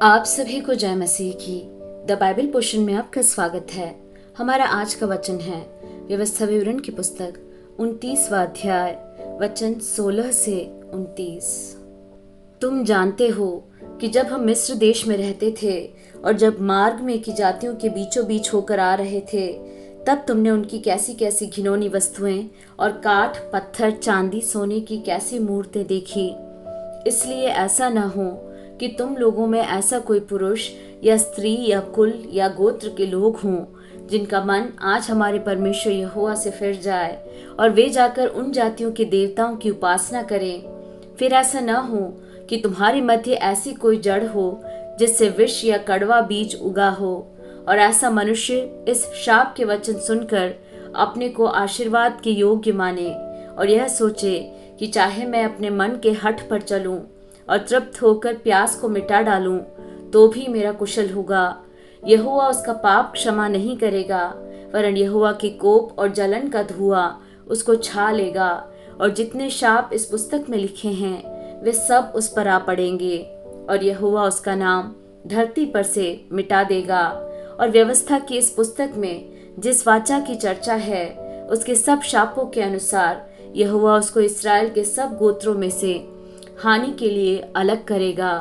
आप सभी को जय मसीह की द बाइबल पोर्शन में आपका स्वागत है। हमारा आज का वचन है व्यवस्था विवरण की पुस्तक 29वां अध्याय वचन 16 से 29। तुम जानते हो कि जब हम मिस्र देश में रहते थे और जब मार्ग में की जातियों के बीचों बीच होकर आ रहे थे, तब तुमने उनकी कैसी कैसी घिनौनी वस्तुएं और काठ पत्थर चांदी सोने की कैसी मूर्तें देखी। इसलिए ऐसा न हो कि तुम लोगों में ऐसा कोई पुरुष या स्त्री या कुल या गोत्र के लोग हों जिनका मन आज हमारे परमेश्वर यहोवा से फिर जाए और वे जाकर उन जातियों के देवताओं की उपासना करें। फिर ऐसा न हो कि तुम्हारे मध्य ऐसी कोई जड़ हो जिससे विष या कड़वा बीज उगा हो, और ऐसा मनुष्य इस शाप के वचन सुनकर अपने को आशीर्वाद के योग्य माने और यह सोचे कि चाहे मैं अपने मन के हठ पर चलूं और तृप्त होकर प्यास को मिटा डालूं तो भी मेरा कुशल होगा। यहोवा उसका पाप क्षमा नहीं करेगा, वरन यहोवा के कोप और जलन का धुआं उसको छा लेगा, और जितने शाप इस पुस्तक में लिखे हैं वे सब उस पर आ पड़ेंगे, और यहोवा उसका नाम धरती पर से मिटा देगा। और व्यवस्था की इस पुस्तक में जिस वाचा की चर्चा है उसके सब शापों के अनुसार यहोवा उसको इस्राएल के सब गोत्रों में से हानि के लिए अलग करेगा।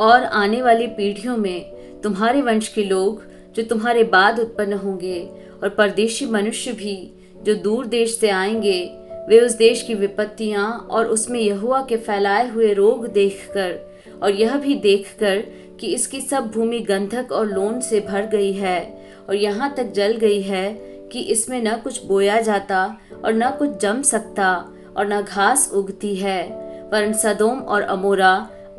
और आने वाली पीढ़ियों में तुम्हारे वंश के लोग जो तुम्हारे बाद उत्पन्न होंगे और परदेशी मनुष्य भी जो दूर देश से आएंगे, वे उस देश की विपत्तियां और उसमें यहोवा के फैलाए हुए रोग देखकर और यह भी देखकर कि इसकी सब भूमि गंधक और लोन से भर गई है और यहाँ तक जल गई है कि इसमें न कुछ बोया जाता और न कुछ जम सकता और न घास उगती है, वरन सदोम और अमोरा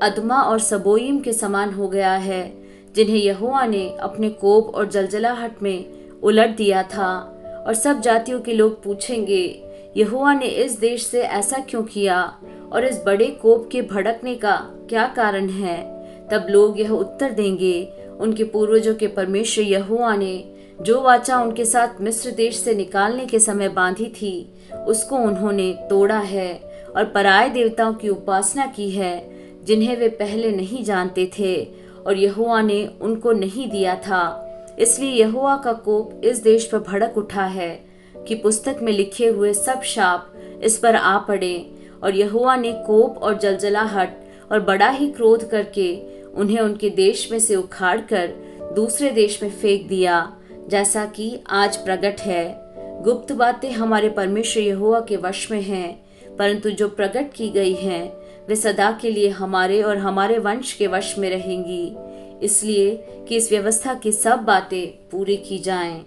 अदमा और सबोईम के समान हो गया है, जिन्हें यहोवा ने अपने कोप और जलजलाहट में उलट दिया था। और सब जातियों के लोग पूछेंगे, यहोवा ने इस देश से ऐसा क्यों किया और इस बड़े कोप के भड़कने का क्या कारण है? तब लोग यह उत्तर देंगे, उनके पूर्वजों के परमेश्वर यहोवा ने जो वाचा उनके साथ मिस्र देश से निकालने के समय बांधी थी उसको उन्होंने तोड़ा है और पराये देवताओं की उपासना की है जिन्हें वे पहले नहीं जानते थे और यहोवा ने उनको नहीं दिया था। इसलिए यहोवा का कोप इस देश पर भड़क उठा है कि पुस्तक में लिखे हुए सब शाप इस पर आ पड़े। और यहोवा ने कोप और जलजलाहट और बड़ा ही क्रोध करके उन्हें उनके देश में से उखाड़ कर दूसरे देश में फेंक दिया, जैसा कि आज प्रकट है। गुप्त बातें हमारे परमेश्वर यहोवा के वश में हैं, परंतु जो प्रकट की गई हैं वे सदा के लिए हमारे और हमारे वंश के वश में रहेंगी, इसलिए कि इस व्यवस्था की सब बातें पूरी की जाएं।